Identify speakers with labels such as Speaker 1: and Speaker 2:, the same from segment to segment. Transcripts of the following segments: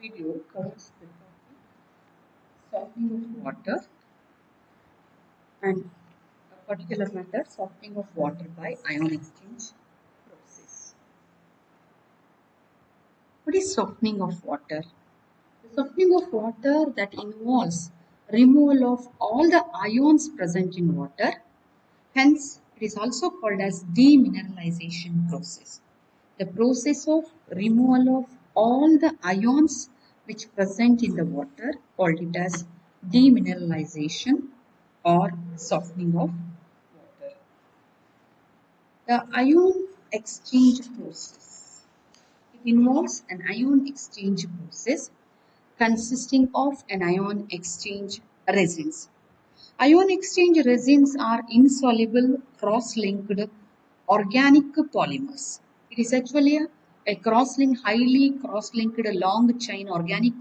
Speaker 1: video covers the topic softening of water and a particular method softening of water by ion exchange process. What is softening of water? The softening of water that involves removal of all the ions present in water. Hence, it is also called as demineralization process. The process of removal of all the ions which present in the water, called it as demineralization or softening of water. The ion exchange process. It involves an ion exchange process consisting of an ion exchange resins. Ion exchange resins are insoluble cross-linked organic polymers. It is actually a highly cross-linked long chain organic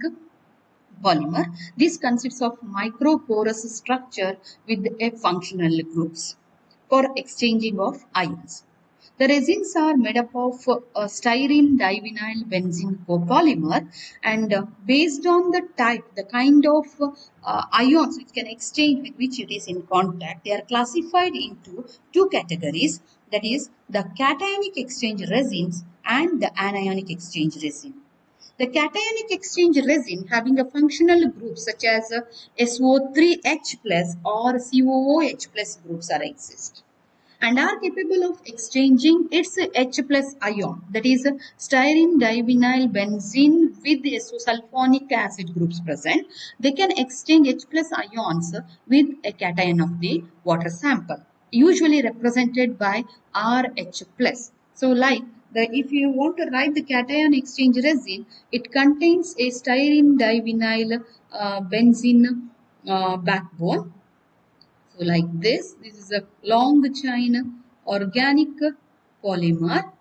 Speaker 1: polymer. This consists of microporous structure with a functional groups for exchanging of ions. The resins are made up of styrene divinyl benzene copolymer, and based on the type, the kind of ions which can exchange with which it is in contact, they are classified into two categories, that is the cationic exchange resins and the anionic exchange resin. The cationic exchange resin having a functional group such as SO3H plus or COOH plus groups are exist and are capable of exchanging its H plus ion, that is styrene divinyl benzene with sulfonic acid groups present. They can exchange H plus ions with a cation of the water sample, usually represented by RH plus. So like if you want to write the cation exchange resin, it contains a styrene divinyl benzene backbone. So like this is a long chain organic polymer.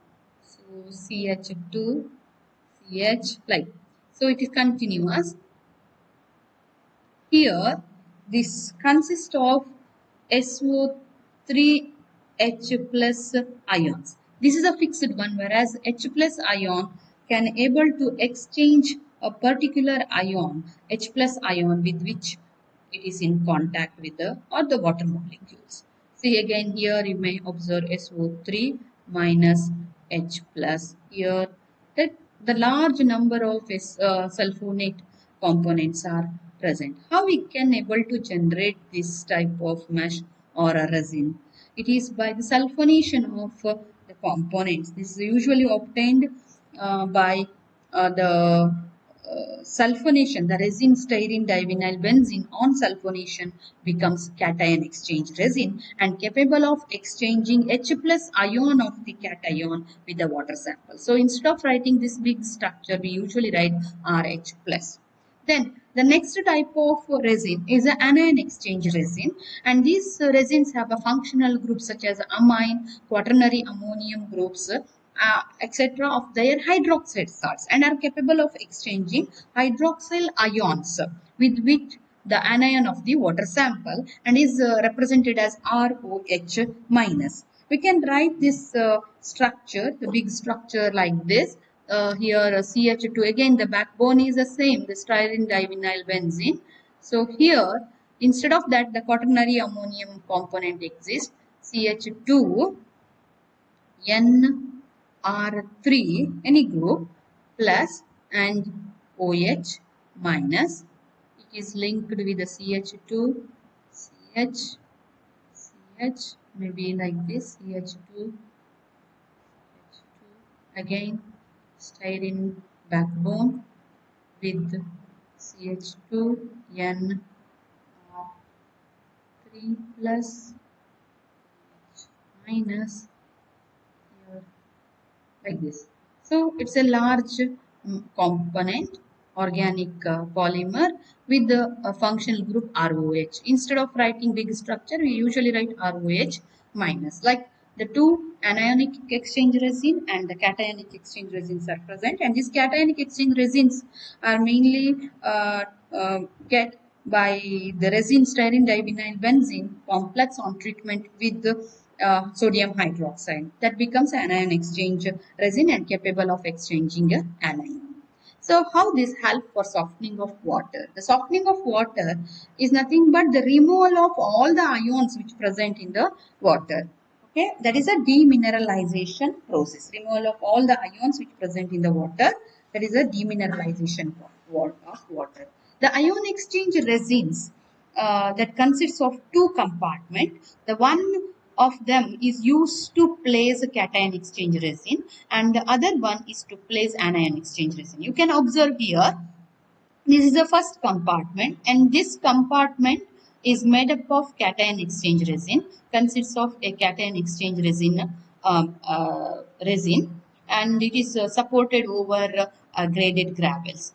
Speaker 1: So CH2, CH like. So it is continuous. Here this consists of SO3H plus ions. This is a fixed one, whereas H plus ion can able to exchange a particular ion, H plus ion, with which it is in contact with the water molecules. See again here you may observe SO3 minus H plus. Here that the large number of sulfonate components are present. How we can able to generate this type of mesh or a resin? It is by the sulfonation of the components. This is usually obtained by the sulfonation, the resin styrene divinyl benzene on sulfonation becomes cation exchange resin and capable of exchanging H plus ion of the cation with the water sample. So instead of writing this big structure, we usually write RH plus. Then the next type of resin is an anion exchange resin, and these resins have a functional group such as amine, quaternary ammonium groups, etc. of their hydroxide salts and are capable of exchanging hydroxyl ions with which the anion of the water sample and is represented as ROH minus. We can write this structure, the big structure like this. Here CH2, again the backbone is the same, the styrene divinyl benzene. So here instead of that the quaternary ammonium component exists, CH2 NR3 any group plus and OH minus. It is linked with the CH2 CH CH, maybe like this CH2 again styrene backbone with CH2 N3 plus minus here like this. So it's a large component organic polymer with the functional group ROH. Instead of writing big structure, we usually write ROH minus. Like the two anionic exchange resin and the cationic exchange resins are present, and these cationic exchange resins are mainly get by the resin styrene divinyl benzene complex on treatment with the sodium hydroxide. That becomes an anion exchange resin and capable of exchanging an anion. So how this help for softening of water? The softening of water is nothing but the removal of all the ions which present in the water. Okay, that is a demineralization process. Removal of all the ions which present in the water. That is a demineralization of water. The ion exchange resins that consists of two compartments. The one of them is used to place a cation exchange resin and the other one is to place anion exchange resin. You can observe here, this is the first compartment and this compartment is made up of cation exchange resin, consists of a cation exchange resin and it is supported over graded gravels.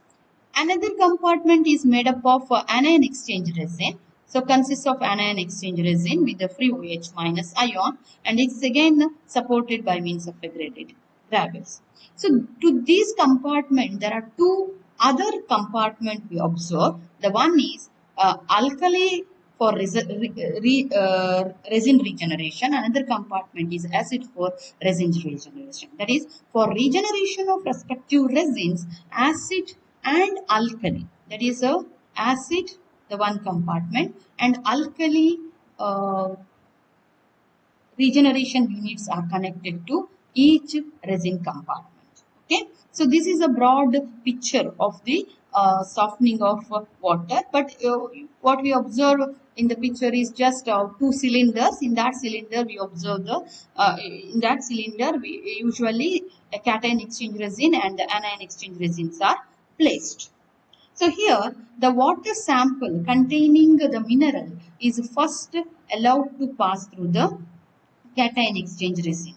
Speaker 1: Another compartment is made up of anion exchange resin. So consists of anion exchange resin with the free OH minus ion and it is again supported by means of a graded gravels. So to this compartment there are two other compartments we observe. The one is alkali for resin regeneration. Another compartment is acid for resin regeneration. That is for regeneration of respective resins, acid and alkali. That is a acid, the one compartment, and alkali regeneration units are connected to each resin compartment. Okay, so this is a broad picture of the softening of water, but what we observe in the picture is just two cylinders. In that cylinder we observe the we usually a cation exchange resin and the anion exchange resins are placed. So here the water sample containing the mineral is first allowed to pass through the cation exchange resin,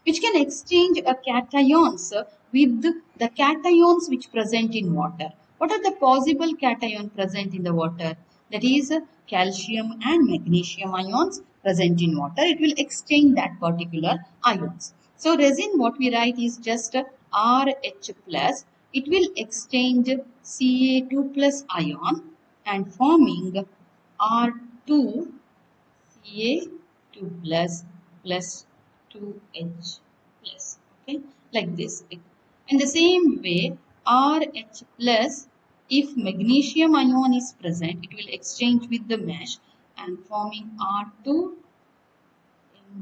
Speaker 1: which can exchange cations with the cations which present in water. What are the possible cations present in the water? That is calcium and magnesium ions present in water. It will exchange that particular ions. So resin, what we write is just RH plus. It will exchange Ca2 plus ion and forming R2 Ca2 plus 2H plus. Okay, like this. In the same way, RH plus, if magnesium ion is present, it will exchange with the mesh and forming R2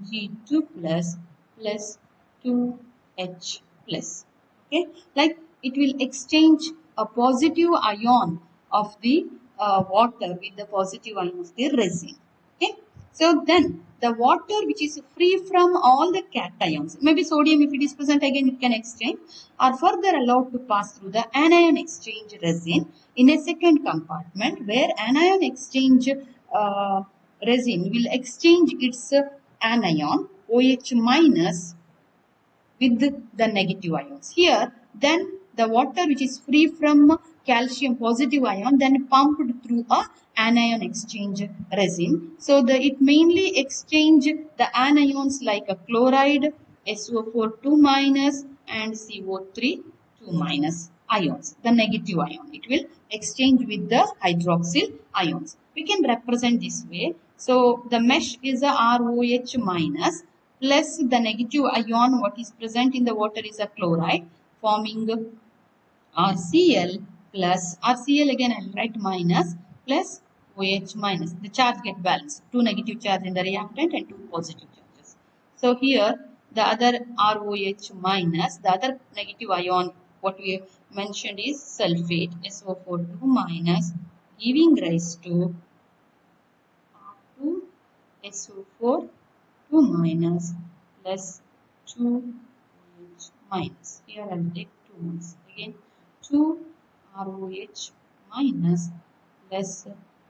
Speaker 1: Mg2 plus 2H plus. Okay, like it will exchange a positive ion of the water with the positive ion of the resin. Okay, so then the water which is free from all the cations, maybe sodium if it is present again it can exchange, are further allowed to pass through the anion exchange resin in a second compartment where anion exchange resin will exchange its anion OH minus with the negative ions. Here, then the water which is free from calcium positive ion then pumped through a anion exchange resin. So it mainly exchange the anions like a chloride, SO4 2 minus and CO3 2 minus ions, the negative ion. It will exchange with the hydroxyl ions. We can represent this way. So the mesh is a ROH minus plus the negative ion what is present in the water is a chloride forming RCl plus RCl again I'll write minus plus OH minus. The charge get balanced. Two negative charge in the reactant and two positive charges. So here the other ROH minus, the other negative ion what we mentioned is sulfate SO4 2 minus giving rise to R2 SO4 2 minus plus 2 OH minus. Here I will take 2 minus. Again 2 ROH minus plus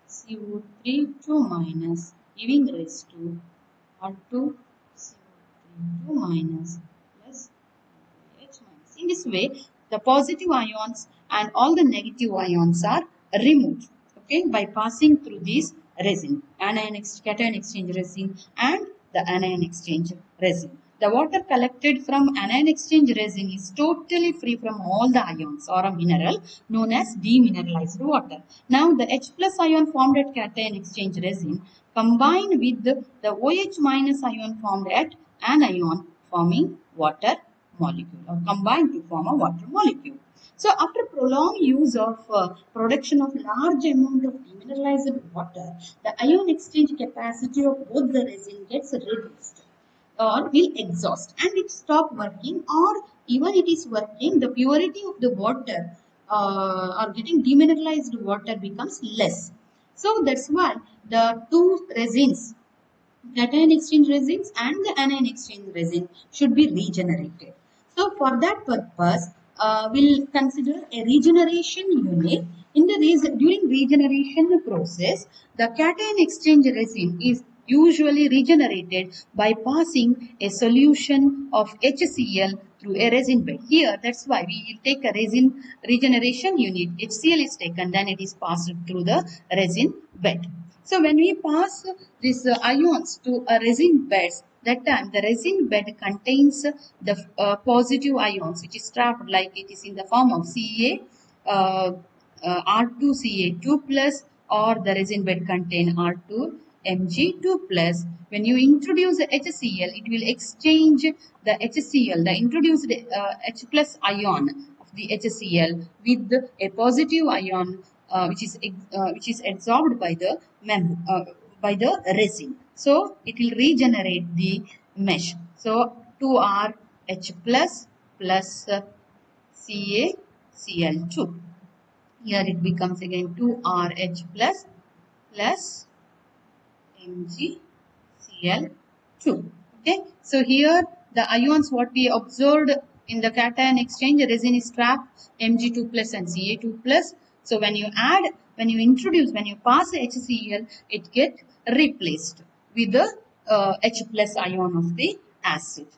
Speaker 1: CO3 2 minus giving rise to R2 CO3 2 minus plus OH minus. In this way, the positive ions and all the negative ions are removed. Okay, by passing through these resin, cation exchange resin and the anion exchange resin. The water collected from anion exchange resin is totally free from all the ions or a mineral known as demineralized water. Now the H plus ion formed at cation exchange resin combine with the OH minus ion formed at anion forming water molecule or combine to form a water molecule. So after prolonged use of production of large amount of demineralized water, the ion exchange capacity of both the resin gets reduced or will exhaust and it stop working, or even it is working, the purity of the water or getting demineralized water becomes less. So that's why the two resins, cation exchange resins and the anion exchange resin, should be regenerated. So for that purpose, we'll consider a regeneration unit. In the during regeneration process, the cation exchange resin is usually regenerated by passing a solution of HCl through a resin bed. Here, that's why we will take a resin regeneration unit. HCl is taken, then it is passed through the resin bed. So when we pass these ions to a resin beds, that time the resin bed contains the positive ions which is trapped, like it is in the form of Ca, R2Ca2 plus, or the resin bed contain R2 Mg2 plus. When you introduce the HCl, it will exchange the HCl, the introduced H plus ion of the HCl with a positive ion which is absorbed by the by the resin. So it will regenerate the mesh. So 2RH plus plus CaCl2. Here it becomes again 2RH plus plus MgCl2. Okay, so here the ions what we observed in the cation exchange, resin is trapped Mg2 plus and Ca2 plus. So when you add, when you introduce, when you pass HCl, it get replaced with the H plus ion of the acid.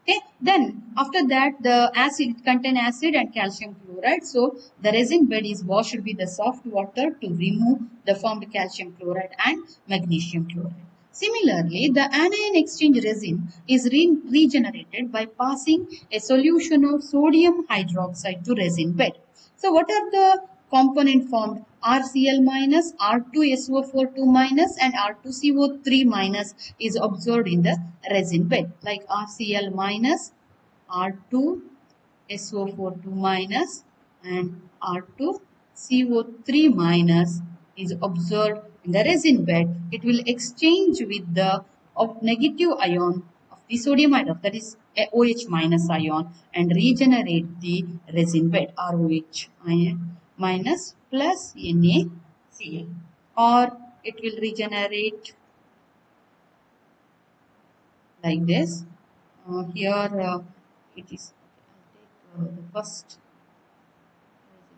Speaker 1: Okay, then after that the acid contain acid and calcium chloride. So the resin bed is washed with the soft water to remove the formed calcium chloride and magnesium chloride. Similarly, the anion exchange resin is regenerated by passing a solution of sodium hydroxide to resin bed. So what are the component formed? RCl minus, R2SO42 minus and R2CO3 minus is observed in the resin bed, like RCl minus, R2SO42 minus and R2CO3 minus is observed in the resin bed. It will exchange with the negative ion of the sodium hydroxide, that is OH minus ion, and regenerate the resin bed, ROH minus plus NaCl, or it will regenerate like this. Here it is, I'll take the first resin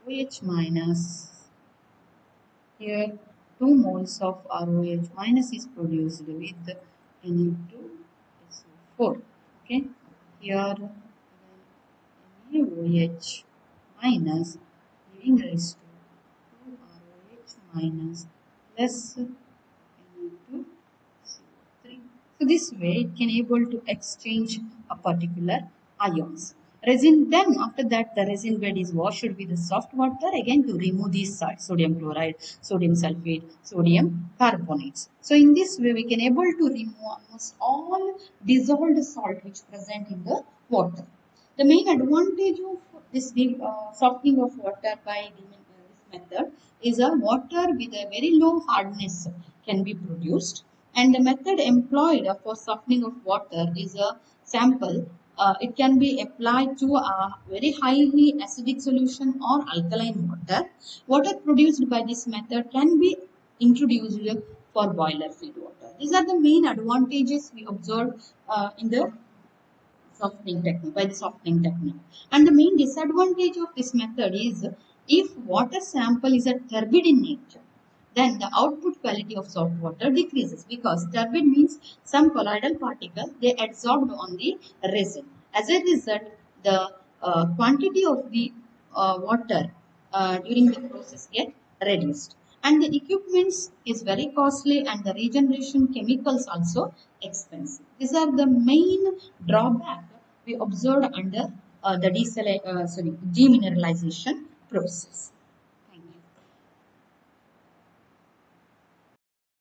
Speaker 1: bed regeneration. OH minus. Here 2 moles of ROH minus is produced with Na2SO4. Okay. Here NaOH minus giving rise to 2 ROH minus plus Na2CO3. So this way it can able to exchange a particular ions. Resin, then after that the resin bed is washed with the soft water again to remove these sodium chloride, sodium sulfate, sodium carbonates. So in this way we can able to remove almost all dissolved salt which present in the water. The main advantage of this softening of water by this method is a water with a very low hardness can be produced, and the method employed for softening of water is a sample. It can be applied to a very highly acidic solution or alkaline water. Water produced by this method can be introduced for boiler feed water. These are the main advantages we observed in the softening technique, by the softening technique. And the main disadvantage of this method is if water sample is a turbid in nature, then the output quality of soft water decreases, because turbid means some colloidal particle they absorbed on the resin. As a result, the quantity of the water during the process get reduced, and the equipments is very costly, and the regeneration chemicals also expensive. These are the main drawback we observed under the demineralization process.